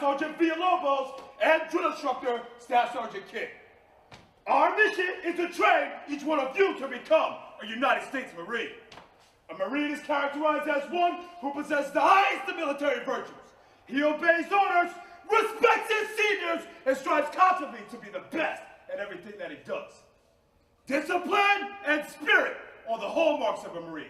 Staff Sergeant Villalobos, and drill instructor, Staff Sergeant King. Our mission is to train each one of you to become a United States Marine. A Marine is characterized as one who possesses the highest of military virtues. He obeys orders, respects his seniors, and strives constantly to be the best at everything that he does. Discipline and spirit are the hallmarks of a Marine.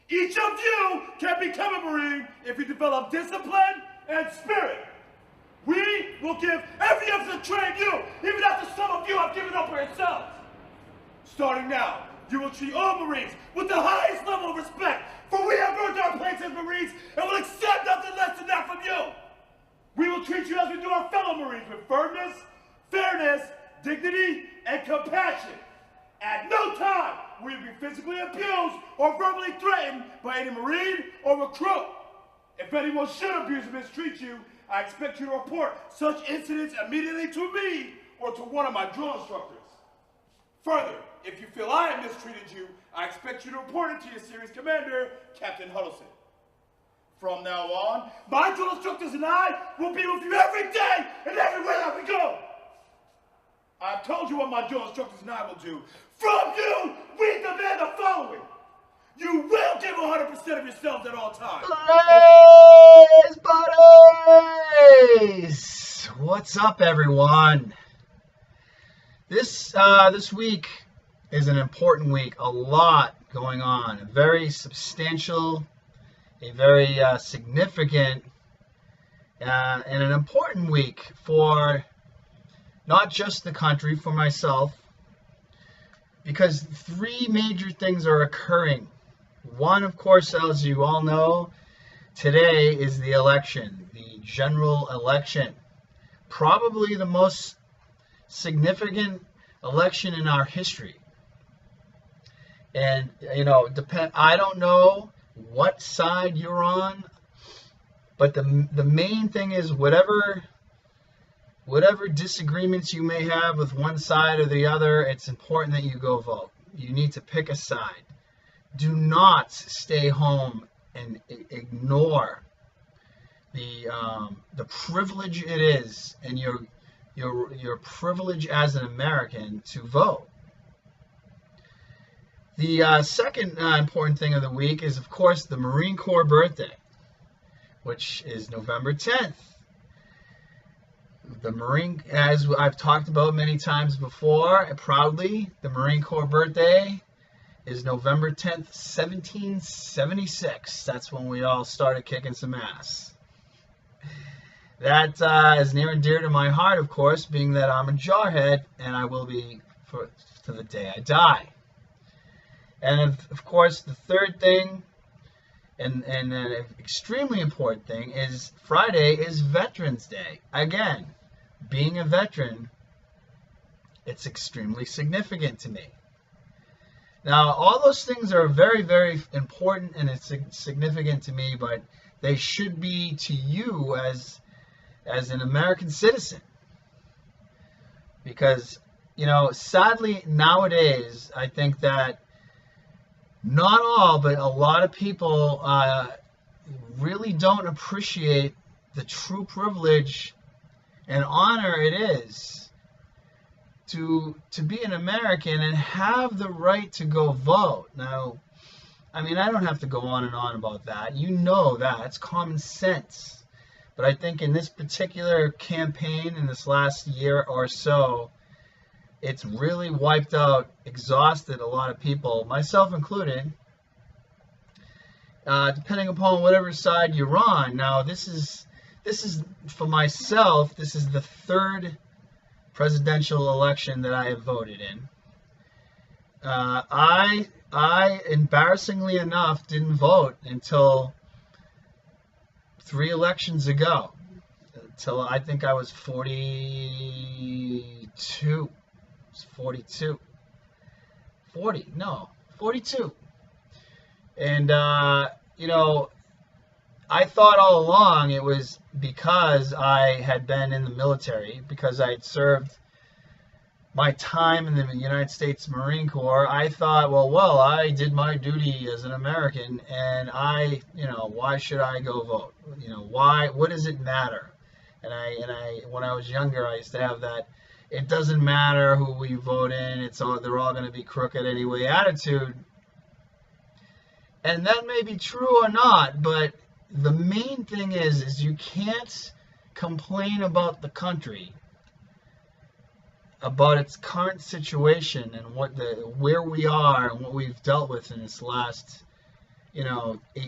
Each of you can become a Marine if you develop discipline and spirit. We will give every effort to train you, even after some of you have given up for yourselves. Starting now, you will treat all Marines with the highest level of respect, for we have earned our place as Marines and will accept nothing less than that from you. We will treat you as we do our fellow Marines, with firmness, fairness, dignity, and compassion. At no time will you be physically abused or verbally threatened by any Marine or recruit. If anyone should abuse or mistreat you, I expect you to report such incidents immediately to me or to one of my drill instructors. Further, if you feel I have mistreated you, I expect you to report it to your series commander, Captain Huddleston. From now on, my drill instructors and I will be with you every day and everywhere that we go. I've told you what my drill instructors and I will do. From you, we demand the following. You will give 100% of yourselves at all times. BlazeBodyz! What's up, everyone? This week is an important week. A lot going on. A very substantial, a very significant, and an important week for not just the country, for myself, because three major things are occurring. One, of course, as you all know, today is the election, the general election. Probably the most significant election in our history. And, I don't know what side you're on, but the main thing is whatever disagreements you may have with one side or the other, it's important that you go vote. You need to pick a side. Do not stay home and ignore the privilege it is, and your privilege as an American to vote. The second important thing of the week is, of course, the Marine Corps birthday, which is November 10th. As I've talked about many times before, proudly, the Marine Corps birthday is November 10th, 1776. That's when we all started kicking some ass. That is near and dear to my heart, of course, being that I'm a jarhead, and I will be to the day I die. And of course, the third thing, and an extremely important thing, is Friday is Veterans Day. Again, being a veteran, it's extremely significant to me. Now, all those things are very, very important and it's significant to me, but they should be to you as an American citizen. Because, sadly, nowadays, I think that not all, but a lot of people really don't appreciate the true privilege and honor it is to be an American and have the right to go vote. Now, I mean, I don't have to go on and on about that. You know that. It's common sense. But I think in this particular campaign, in this last year or so, it's really wiped out, exhausted a lot of people, myself included, depending upon whatever side you're on. Now, this is for myself, this is the third presidential election that I have voted in. I embarrassingly enough didn't vote until 3 elections ago, until I think I was 42. 42. And, I thought all along it was because I had been in the military, because I had served my time in the United States Marine Corps. I thought, well, I did my duty as an American, and why should I go vote? What does it matter? when I was younger, I used to have that it doesn't matter who we vote in, they're all going to be crooked anyway attitude. And that may be true or not, but the main thing is you can't complain about the country, about its current situation and where we are and what we've dealt with in this last 8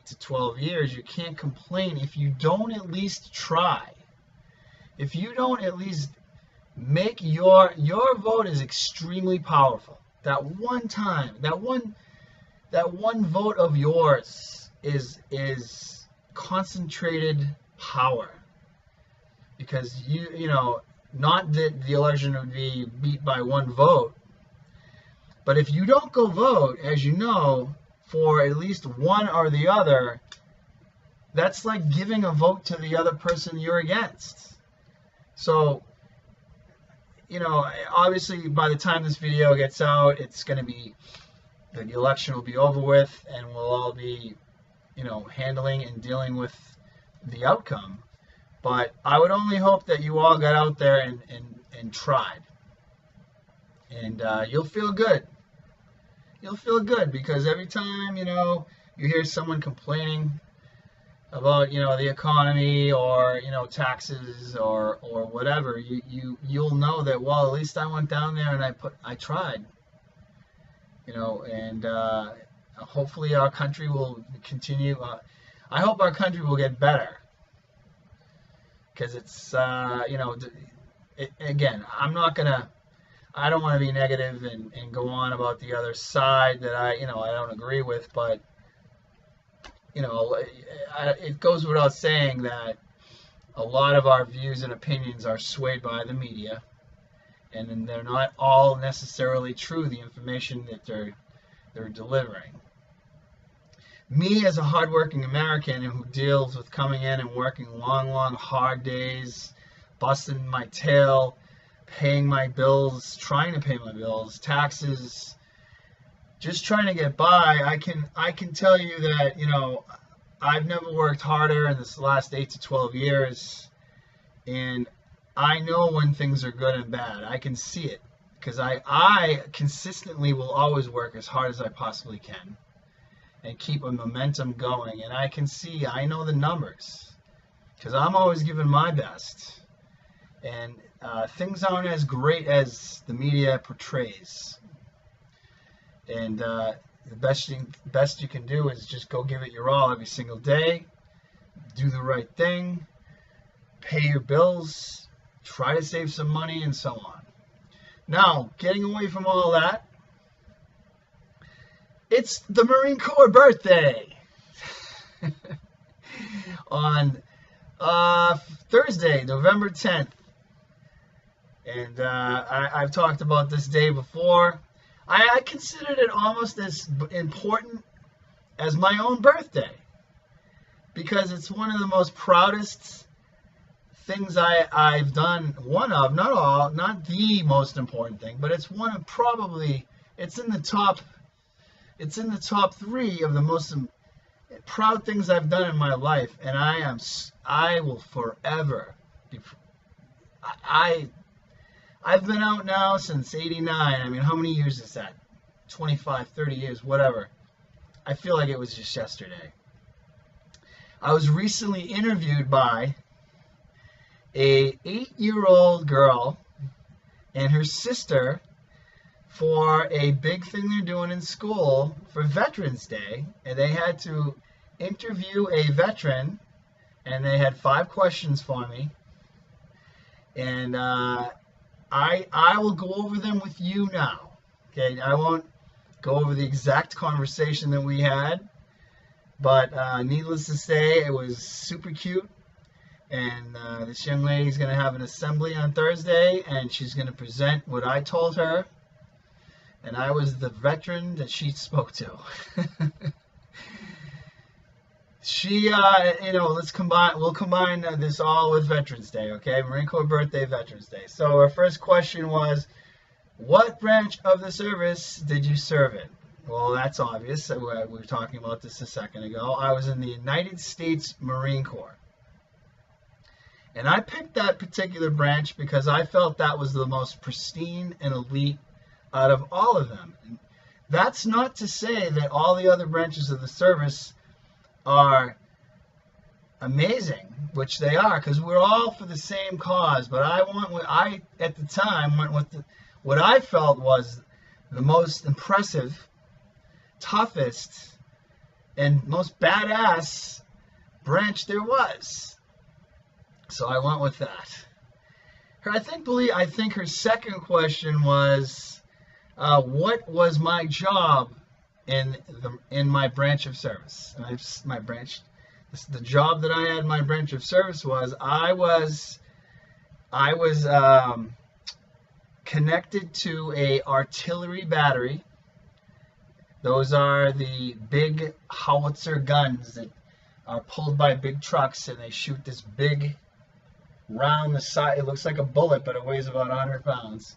to 12 years. You can't complain if you don't at least try. If you don't at least make your vote is extremely powerful. That one time, that one vote of yours is concentrated power, because not that the election would be beat by one vote, but if you don't go vote, as you know, for at least one or the other, that's like giving a vote to the other person you're against. So, obviously by the time this video gets out, the election will be over with, and we'll all be, handling and dealing with the outcome. But I would only hope that you all got out there and tried. And you'll feel good. You'll feel good, because every time, you hear someone complaining about, the economy or, taxes or whatever, you'll know that, well, at least I went down there and I tried. And hopefully our country will continue. I hope our country will get better, because it's, again, I don't want to be negative and go on about the other side that I don't agree with, but, it goes without saying that a lot of our views and opinions are swayed by the media, and they're not all necessarily true, the information that they're delivering. Me, as a hardworking American who deals with coming in and working long, hard days, busting my tail, paying my bills, trying to pay my bills, taxes, just trying to get by, I can tell you that, I've never worked harder in this last 8 to 12 years, and I know when things are good and bad. I can see it, because I consistently will always work as hard as I possibly can and keep a momentum going. And I know the numbers, because I'm always giving my best. And things aren't as great as the media portrays. And the best you can do is just go give it your all every single day. Do the right thing. Pay your bills. Try to save some money, and so on. Now, getting away from all that, it's the Marine Corps birthday on Thursday, November 10th. And I've talked about this day before. I considered it almost as important as my own birthday, because it's one of the most proudest things I've done. One of, not all, not the most important thing, but it's one of probably, it's in the top 3 of the most proud things I've done in my life. And I will forever be, I've been out now since '89. I mean, how many years is that? 25, 30 years, whatever. I feel like it was just yesterday. I was recently interviewed by a 8-year-old girl and her sister for a big thing they're doing in school for Veterans Day. And they had to interview a veteran, and they had 5 questions for me. And I will go over them with you now. Okay, I won't go over the exact conversation that we had, but needless to say, it was super cute. And this young lady is going to have an assembly on Thursday, and she's going to present what I told her. And I was the veteran that she spoke to. We'll combine this all with Veterans Day, okay? Marine Corps birthday, Veterans Day. So our first question was, what branch of the service did you serve in? Well, that's obvious. We were talking about this a second ago. I was in the United States Marine Corps. And I picked that particular branch because I felt that was the most pristine and elite out of all of them. And that's not to say that all the other branches of the service are amazing, which they are, because we're all for the same cause. But I at the time went with what I felt was the most impressive, toughest, and most badass branch there was. So I went with that. I think her second question was, what was my job in my branch of service? And the job that I had in my branch of service was I was connected to a artillery battery. Those are the big howitzer guns that are pulled by big trucks, and they shoot this big round the side. It looks like a bullet, but it weighs about 100 pounds.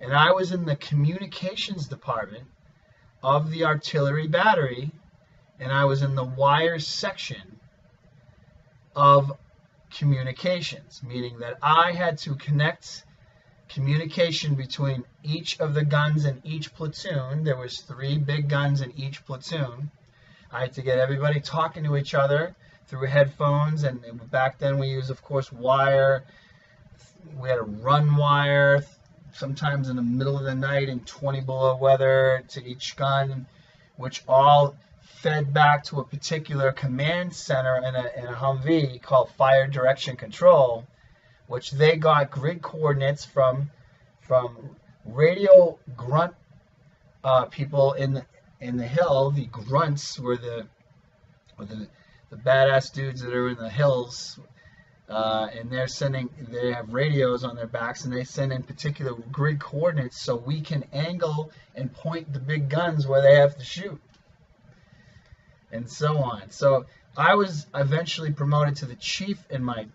And I was in the communications department of the artillery battery, and I was in the wire section of communications, meaning that I had to connect communication between each of the guns in each platoon. There was 3 big guns in each platoon. I had to get everybody talking to each other through headphones, and back then we used, of course, wire. We had a run wire, sometimes in the middle of the night in 20 below weather, to each gun, which all fed back to a particular command center in a Humvee called Fire Direction Control, which they got grid coordinates from radio grunt people in the hill. The grunts were the badass dudes that are in the hills, and they have radios on their backs, and they send in particular grid coordinates so we can angle and point the big guns where they have to shoot, and so on. So I was eventually promoted to the chief in my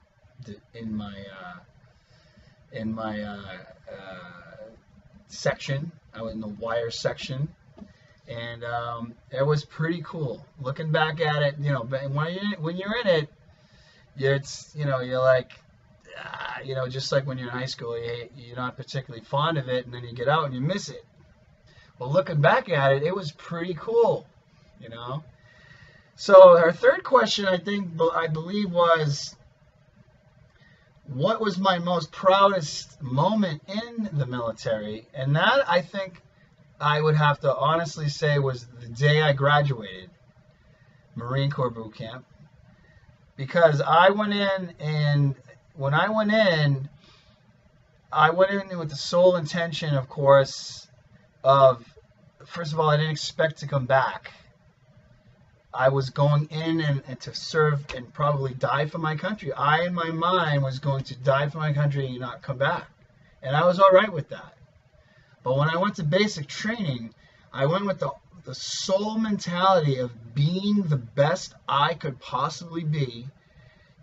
section. I was in the wire section. And it was pretty cool. Looking back at it, when you're in it, you're like, just like when you're in high school, you're not particularly fond of it, and then you get out and you miss it. Well, looking back at it, it was pretty cool, So our third question, I believe, was, what was my most proudest moment in the military? And that, I think, I would have to honestly say was the day I graduated Marine Corps boot camp, because I went in, and when I went in with the sole intention, of course, of, first of all, I didn't expect to come back. I was going in and to serve and probably die for my country. I, in my mind, was going to die for my country and not come back. And I was all right with that. But when I went to basic training, I went with the sole mentality of being the best I could possibly be,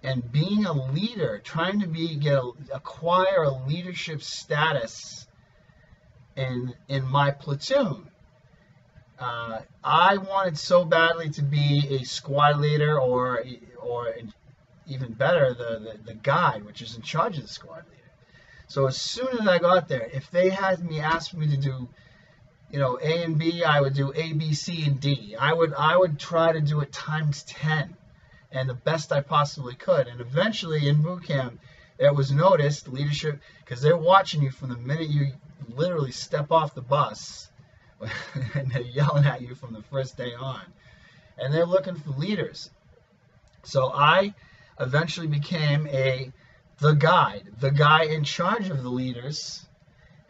and being a leader, trying to acquire a leadership status in my platoon. I wanted so badly to be a squad leader, or even better, the guide, which is in charge of the squad leader. So as soon as I got there, if they had asked me to do, A and B, I would do A, B, C, and D. I would try to do it times 10, and the best I possibly could. And eventually in boot camp, it was noticed, leadership, because they're watching you from the minute you literally step off the bus, and they're yelling at you from the first day on, and they're looking for leaders. So I eventually became the guy in charge of the leaders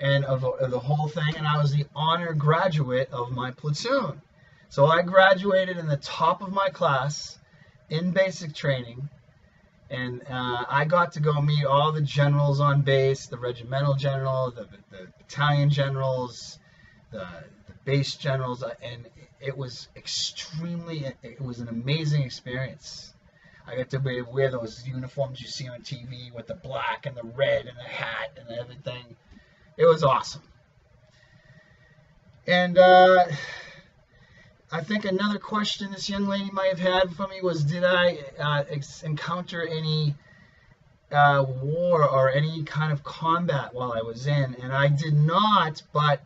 and of the whole thing, and I was the honor graduate of my platoon. So I graduated in the top of my class in basic training, and I got to go meet all the generals on base, the regimental general, the battalion generals, the base generals, and it was an amazing experience. I got to wear those uniforms you see on TV with the black and the red and the hat and everything. It was awesome. And I think another question this young lady might have had for me was, did I encounter any war or any kind of combat while I was in, and I did not, but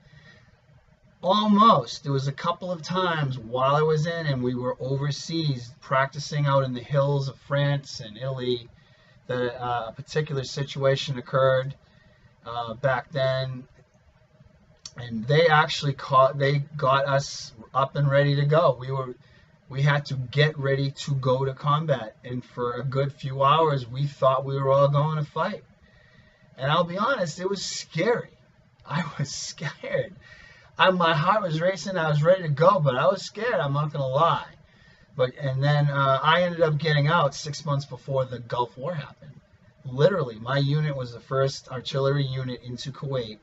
almost. There was a couple of times while I was in and we were overseas practicing out in the hills of France and Italy that a particular situation occurred back then, and they actually got us up and ready to go. We had to get ready to go to combat, and for a good few hours we thought we were all going to fight. And I'll be honest, it was scary. I was scared. My heart was racing. I was ready to go, but I was scared. I'm not gonna lie. And then I ended up getting out 6 months before the Gulf War happened. Literally, my unit was the first artillery unit into Kuwait,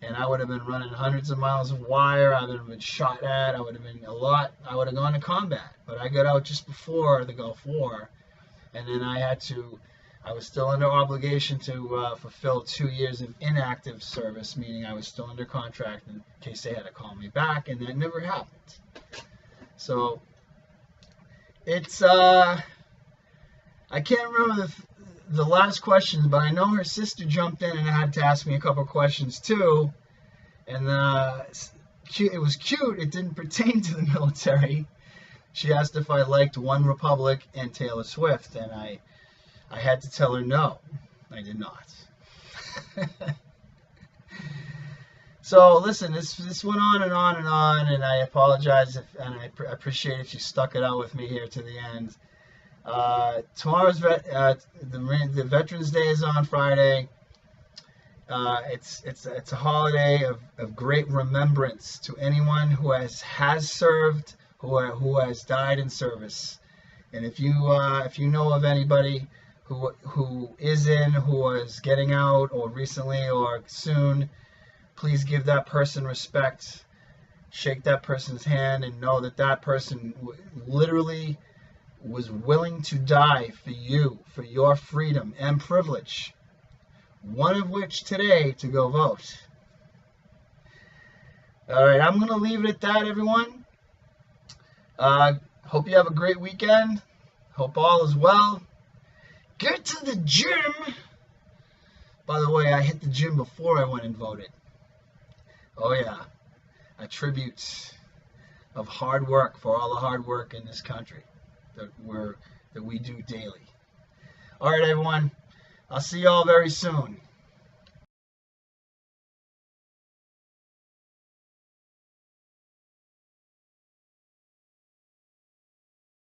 and I would have been running hundreds of miles of wire. I would have been shot at. I would have gone to combat. But I got out just before the Gulf War, and then I was still under obligation to fulfill 2 years of inactive service, meaning I was still under contract in case they had to call me back, and that never happened. So it's I can't remember the last questions, but I know her sister jumped in and had to ask me a couple questions too, and it was cute. It didn't pertain to the military. She asked if I liked One Republic and Taylor Swift, and I had to tell her no, I did not. So listen, this went on and on and on, and I apologize and I appreciate if you stuck it out with me here to the end. Tomorrow's the Veterans Day is on Friday. It's a holiday of great remembrance to anyone who has served, who has died in service. And if you know of anybody who is getting out or recently or soon, please give that person respect, shake that person's hand, and know that that person literally was willing to die for you, for your freedom and privilege, one of which today to go vote. All right, I'm going to leave it at that, everyone. Hope you have a great weekend. Hope all is well. Get to the gym. By the way, I hit the gym before I went and voted. Oh yeah, a tribute of hard work for all the hard work in this country that we do daily. All right, everyone. I'll see you all very soon.